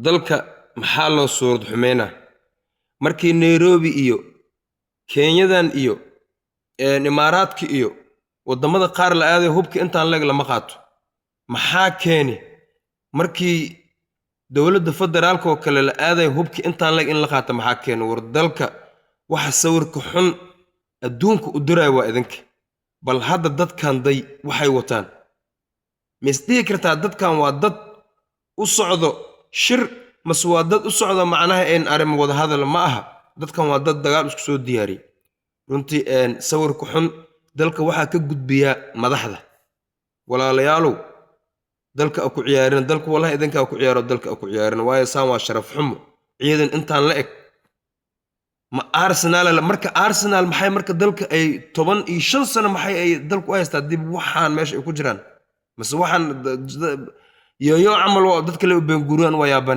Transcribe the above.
dalka maxaa loo suurad xumeynaa markii Nairobi iyo Kenyadan iyo imaaraadka iyo wadamada qaar la aaday hubka intaan leeg lama qaato maxaa keeni markii dawladda federaalka oo kale la aaday hubka intaan leeg in la qaato maxaa keeni war dalka waxa sawirka xun adduunka u diray waa idinka bal hadda dadkan day waxay wataan misdii kartaa dadkan waa dad u socdo shir maswaa dad u socdo macnaha in arimo wada hadal ma aha dadkan waa dad dagaal isku soo diyaariyay runtii sawirka xun dalka waxa ka gudbiya madaxda walaalayaalow dalka ku ciyaarin dalka wallahi idinka ku ciyaaro dalka ku ciyaarin waayo saan waa sharaf xumo ciidan intaan la eg ma Arsenal marka Arsenal maxay marka dalka ay 15 sano maxay ay dalku haystaa dib waxaan meesha ay ku jiraan mas waxaan yo amal dadka la u been guraan waa yaabane